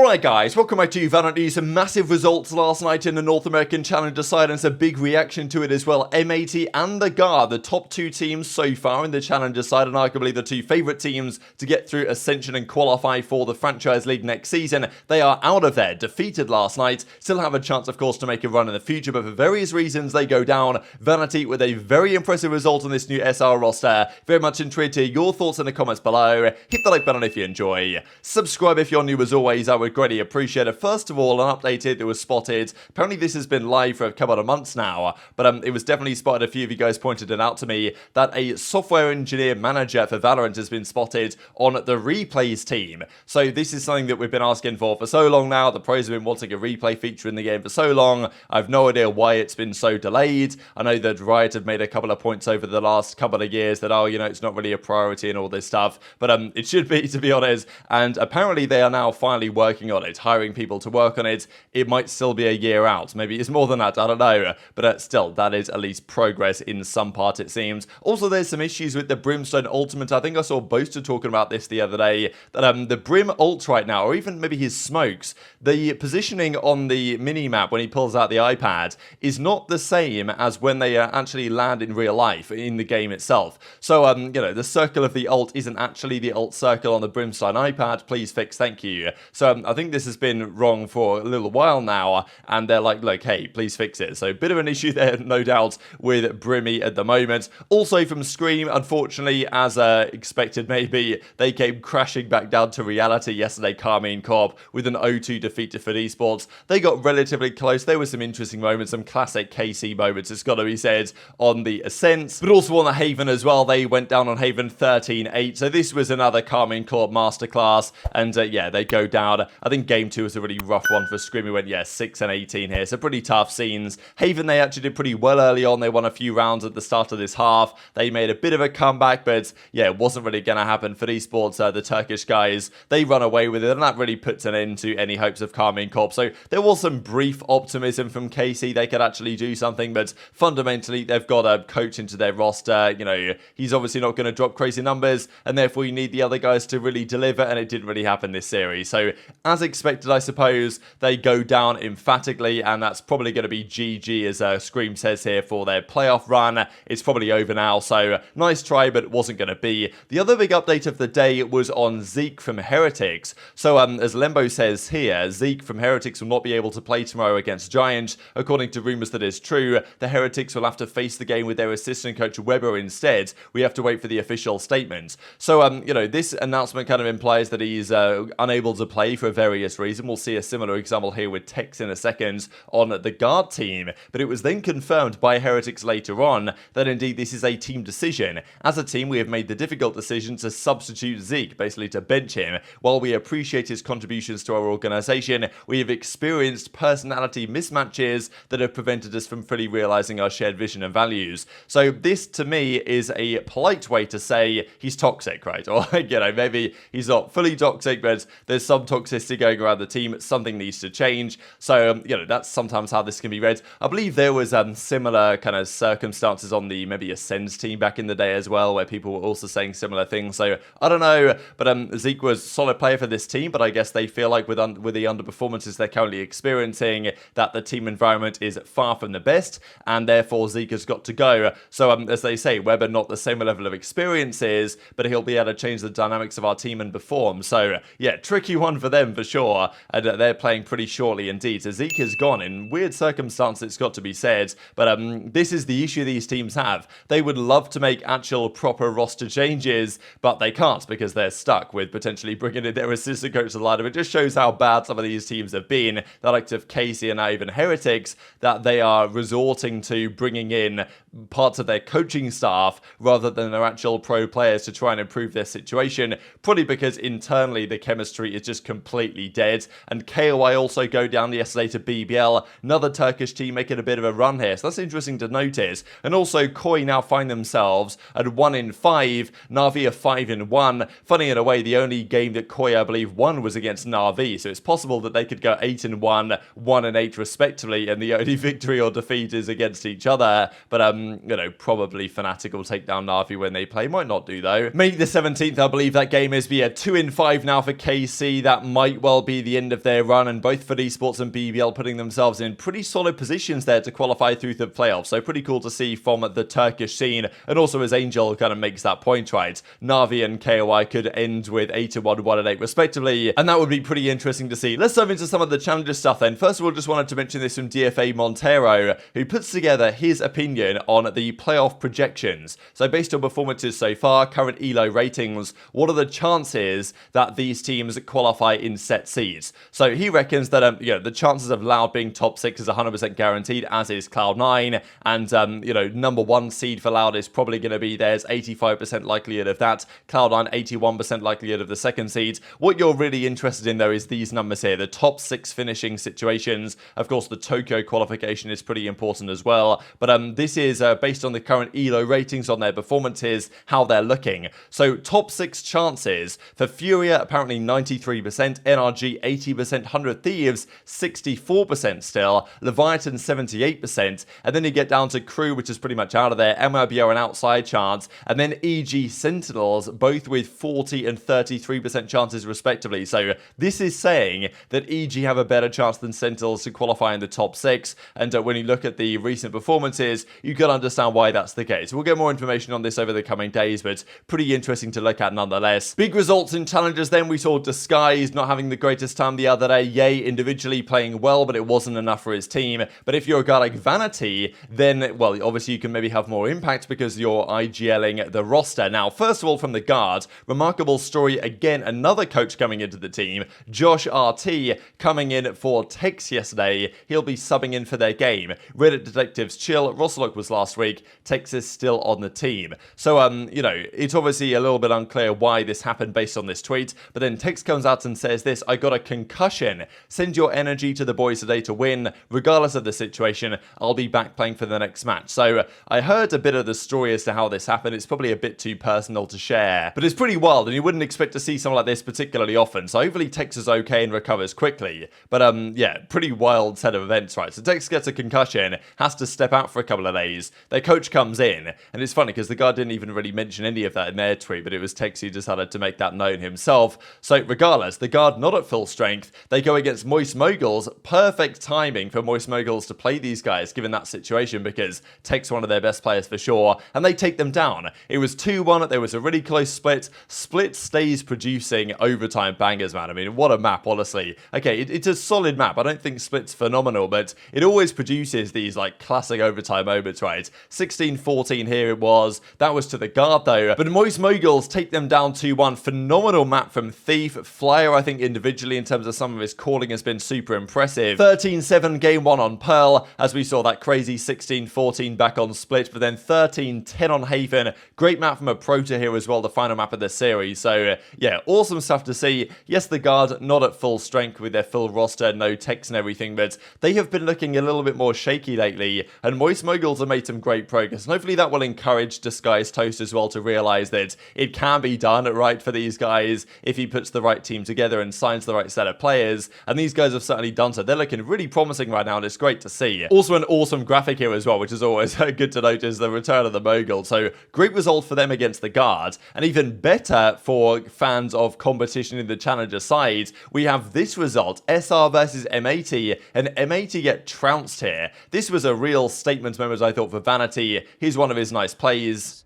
Alright guys, welcome back to VALORANT News. Some massive results last night in the North American Challenger side and some big reaction to it as well. M80 and the Guard, the top two teams so far in the Challenger side, and arguably the two favourite teams to get through Ascension and qualify for the Franchise League next season. They are out of there, defeated last night, still have a chance of course to make a run in the future, but for various reasons they go down. Vanity with a very impressive result on this new SR roster. Very much intrigued to hear your thoughts in the comments below. Hit the like button if you enjoy. Subscribe if you're new as always, I would greatly appreciate it. First of all, an update here that was spotted. Apparently this has been live for a couple of months now, but it was definitely spotted. A few of you guys pointed it out to me that a software engineer manager for Valorant has been spotted on the replays team. So this is something that we've been asking for so long now. The pros have been wanting a replay feature in the game for so long. I've no idea why it's been so delayed. I know that Riot have made a couple of points over the last couple of years that, oh, you know, it's not really a priority and all this stuff, but it should be, to be honest. And apparently they are now finally working on it, hiring people to work on it. It might still be a year out. Maybe it's more than that, I don't know. But still, that is at least progress in some part, it seems. Also, there's some issues with the Brimstone Ultimate. I think I saw Boaster talking about this the other day, that the Brim ult right now, or even maybe his smokes, the positioning on the mini-map when he pulls out the iPad is not the same as when they actually land in real life, in the game itself. So, you know, the circle of the ult isn't actually the ult circle on the Brimstone iPad. Please fix, thank you. So, I think this has been wrong for a little while now, and they're like, hey, please fix it. So, bit of an issue there, no doubt, with Brimmy at the moment. Also from Scream, unfortunately, as expected maybe, they came crashing back down to reality yesterday, Carmine Corp, with an 0-2 defeat to FUT Esports. They got relatively close. There were some interesting moments, some classic KC moments, it's got to be said, on the Ascents, but also on the Haven as well. They went down on Haven 13-8, so this was another Carmine Corp masterclass, and yeah, they go down. I think game 2 was a really rough one for Scream. We went, yeah, 6-18 here, so pretty tough scenes. Haven, they actually did pretty well early on. They won a few rounds at the start of this half. They made a bit of a comeback, but yeah, it wasn't really going to happen for esports. The Turkish guys, they run away with it, and that really puts an end to any hopes of Carmine Corp. So there was some brief optimism from KC. They could actually do something, but fundamentally, they've got a coach into their roster. You know, he's obviously not going to drop crazy numbers, and therefore you need the other guys to really deliver, and it didn't really happen this series. So as expected, I suppose, they go down emphatically, and that's probably going to be GG, as Scream says here, for their playoff run. It's probably over now, so nice try, but it wasn't going to be. The other big update of the day was on Zeke from Heretics. So as Lembo says here, Zeke from Heretics will not be able to play tomorrow against Giant. According to rumours that is true, the Heretics will have to face the game with their assistant coach Weber instead. We have to wait for the official statement. So, you know, this announcement kind of implies that he's unable to play for various reasons. We'll see a similar example here with Tex in a second on the Guard team, but it was then confirmed by Heretics later on that indeed this is a team decision. As a team, we have made the difficult decision to substitute Zeke, basically to bench him. While we appreciate his contributions to our organisation, we have experienced personality mismatches that have prevented us from fully realising our shared vision and values. So this, to me, is a polite way to say he's toxic, right? Or, you know, maybe he's not fully toxic, but there's some toxicity going around the team. Something needs to change. So, you know, that's sometimes how this can be read. I believe there was similar kind of circumstances on the maybe Ascends team back in the day as well, where people were also saying similar things. So, I don't know, but Zeke was a solid player for this team, but I guess they feel like with the underperformances they're currently experiencing, that the team environment is far from the best, and therefore Zeke has got to go. So, as they say, Weber not the same level of experiences, but he'll be able to change the dynamics of our team and perform. So, yeah, tricky one for them for sure, and they're playing pretty shortly indeed. So Zeke is gone in weird circumstances, it's got to be said, but this is the issue these teams have. They would love to make actual proper roster changes, but they can't because they're stuck with potentially bringing in their assistant coach to the lineup. It just shows how bad some of these teams have been, the likes of Casey and now even Heretics, that they are resorting to bringing in parts of their coaching staff rather than their actual pro players to try and improve their situation, probably because internally the chemistry is just completely dead. And KOI also go down yesterday to BBL, another Turkish team making a bit of a run here, so that's interesting to notice. And also Koi now find themselves at 1-5, Na'Vi are 5-1. Funny in a way, the only game that Koi I believe won was against Na'Vi, so it's possible that they could go 8-1, 1-8 respectively, and the only victory or defeat is against each other. But you know, probably Fnatic will take down Na'Vi when they play. Might not do though. May the 17th, I believe that game is. But yeah, 2-5 now for KC. That might might well be the end of their run, and both FUT Esports and BBL putting themselves in pretty solid positions there to qualify through the playoffs. So pretty cool to see from the Turkish scene, and also as Angel kind of makes that point, right? Na'Vi and KOI could end with 8-1, 1-8 respectively, and that would be pretty interesting to see. Let's dive into some of the challenger stuff then. First of all, just wanted to mention this from DFA Montero, who puts together his opinion on the playoff projections. So based on performances so far, current ELO ratings, what are the chances that these teams qualify in set seeds? So he reckons that the chances of Loud being top 6 is 100% guaranteed, as is Cloud9, and number 1 seed for Loud is probably going to be there's 85% likelihood of that. Cloud9 81% likelihood of the second seeds. What you're really interested in though is these numbers here, the top 6 finishing situations. Of course, the Tokyo qualification is pretty important as well, but this is based on the current ELO ratings on their performances, how they're looking. So top 6 chances for Furia, apparently 93%, NRG 80%, 100 Thieves 64% still, Leviathan 78%, and then you get down to Crew, which is pretty much out of there, MLB are an outside chance, and then EG Sentinels, both with 40 and 33% chances respectively. So this is saying that EG have a better chance than Sentinels to qualify in the top 6, and when you look at the recent performances, you can understand why that's the case. We'll get more information on this over the coming days, but pretty interesting to look at nonetheless. Big results in challenges then. We saw Disguise not having the greatest time the other day. Yay individually playing well, but it wasn't enough for his team. But if you're a guy like Vanity, then, well, obviously you can maybe have more impact because you're IGLing the roster. Now, first of all, from the guard, remarkable story again, another coach coming into the team, Josh RT, coming in for TacticalRab yesterday. He'll be subbing in for their game. Reddit Detectives chill. Roslock was last week. TacticalRab is still on the team. So, it's obviously a little bit unclear why this happened based on this tweet, but then TacticalRab comes out and says this: I got a concussion. Send your energy to the boys today to win. Regardless of the situation, I'll be back playing for the next match. So I heard a bit of the story as to how this happened. It's probably a bit too personal to share, but it's pretty wild, and you wouldn't expect to see something like this particularly often. So hopefully TacticalRab is okay and recovers quickly. But yeah, pretty wild set of events, right? So TacticalRab gets a concussion, has to step out for a couple of days. Their coach comes in, and it's funny because the guy didn't even really mention any of that in their tweet, but it was TacticalRab who decided to make that known himself. So regardless, the guard not at full strength. They go against Moist Moguls. Perfect timing for Moist Moguls to play these guys, given that situation, because TacticalRab's one of their best players for sure, and they take them down. It was 2-1. There was a really close split. Split stays producing overtime bangers, man. I mean, what a map, honestly. Okay, it's a solid map. I don't think Split's phenomenal, but it always produces these, like, classic overtime moments, right? 16-14 here it was. That was to the guard, though. But Moist Moguls take them down 2-1. Phenomenal map from Dephh. Flyer, I think, individually, in terms of some of his calling, has been super impressive. 13-7 game 1 on Pearl, as we saw that crazy 16-14 back on Split, but then 13-10 on Haven. Great map from a Prota here as well, the final map of the series. So, yeah, awesome stuff to see. Yes, the guard not at full strength with their full roster, no techs and everything, but they have been looking a little bit more shaky lately, and Moist Moguls have made some great progress, and hopefully that will encourage Disguise Toast as well to realize that it can be done, right, for these guys if he puts the right team together and signs the right set of players, and these guys have certainly done so. They're looking really promising right now, and it's great to see. Also an awesome graphic here as well, which is always good to notice, the return of the Mogul. So great result for them against the guard, and even better for fans of competition in the challenger side, we have this result, SR versus M80, and M80 get trounced here. This was a real statement moment, I thought, for Vanity. Here's one of his nice plays.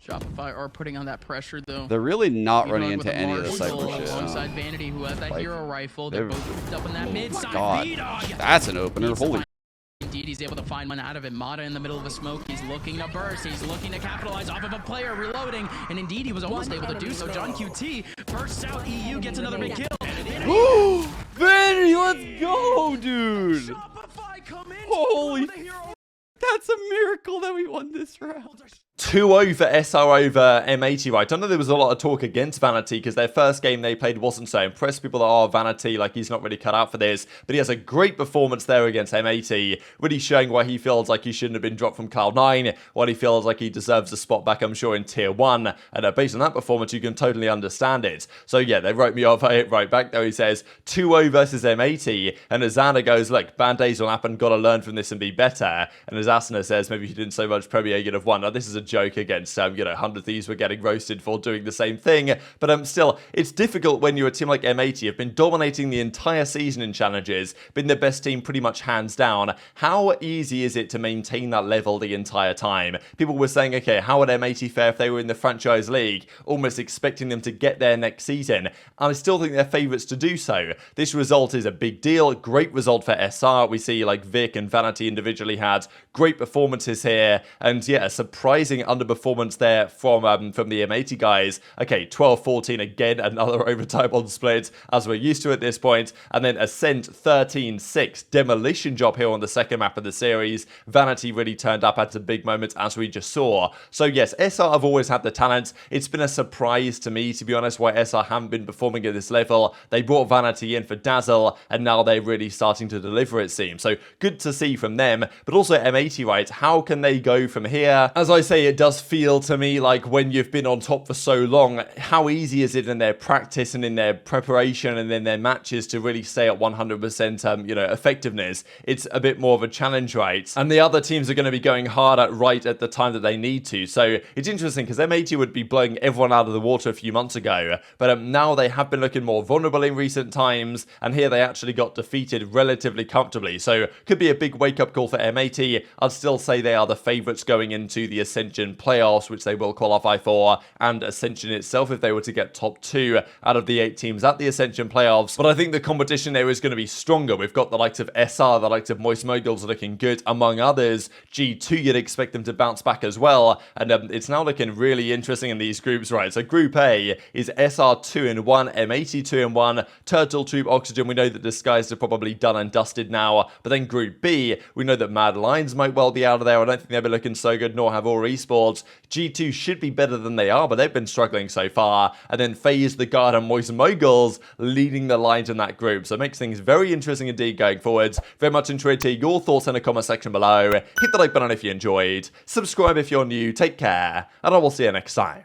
Shopify are putting on that pressure, though. They're really not running into any of the cyber shit. Alongside Vanity, who has that hero rifle. They're both up in that mid side. God, that's an opener. Holy. Indeed, he's able to find one out of it. Mata in the middle of the smoke. He's looking to burst. He's looking to capitalize off of a player reloading. And indeed, he was almost able to do so. John QT bursts out. EU gets another big kill. Woo! Vanity, let's go, dude! Holy. That's a miracle that we won this round. 2-0 for SR over M80, right? I know there was a lot of talk against Vanity because their first game they played wasn't so impressed. People are, Vanity, like he's not really cut out for this. But he has a great performance there against M80, really showing why he feels like he shouldn't have been dropped from Cloud9, why he feels like he deserves a spot back, I'm sure, in Tier 1. And based on that performance, you can totally understand it. So yeah, they wrote me off. I hit right back, though. He says 2-0 versus M80. And Azana goes, look, bad days will happen, gotta learn from this and be better. And as Asuna says, maybe he didn't so much Premier, you'd have won. Now, this is a joke. joke against, 100 Thieves were getting roasted for doing the same thing. But still, it's difficult when you're a team like M80, have been dominating the entire season in challenges, been the best team pretty much hands down. How easy is it to maintain that level the entire time? People were saying, okay, how would M80 fare if they were in the franchise league? Almost expecting them to get there next season. And I still think they're favourites to do so. This result is a big deal. Great result for SR. We see like Vic and Vanity individually had great performances here. And yeah, a surprising underperformance there from the M80 guys. Okay, 12-14 again, another overtime on split, as we're used to at this point. And then Ascent 13-6. Demolition job here on the second map of the series. Vanity really turned up at a big moment, as we just saw. So yes, SR have always had the talent. It's been a surprise to me, to be honest, why SR haven't been performing at this level. They brought Vanity in for Dazzle, and now they're really starting to deliver, it seems. So good to see from them. But also M80, right? How can they go from here? As I say, it does feel to me like when you've been on top for so long, how easy is it in their practice and in their preparation and in their matches to really stay at 100% effectiveness? It's a bit more of a challenge, right? And the other teams are going to be going harder right at the time that they need to. So it's interesting because M80 would be blowing everyone out of the water a few months ago, but now they have been looking more vulnerable in recent times, and here they actually got defeated relatively comfortably. So could be a big wake-up call for M80. I'd still say they are the favourites going into the Ascension playoffs, which they will qualify for, and Ascension itself if they were to get top 2 out of the 8 teams at the Ascension playoffs. But I think the competition there is going to be stronger. We've got the likes of SR, the likes of Moguls looking good, among others. G2, you'd expect them to bounce back as well, and it's now looking really interesting in these groups, right? So Group A is SR 2-1, M80 2-1, Turtle Tube, Oxygen. We know that Disguised are probably done and dusted now, but then Group B, we know that Mad Lions might well be out of there. I don't think they've been looking so good, nor have all esports. G2 should be better than they are, but they've been struggling so far. And then FaZe, The Guard, and Moguls leading the lines in that group. So it makes things very interesting indeed going forwards. Very much enjoyed to hear your thoughts in the comment section below. Hit the like button if you enjoyed. Subscribe if you're new. Take care, and I will see you next time.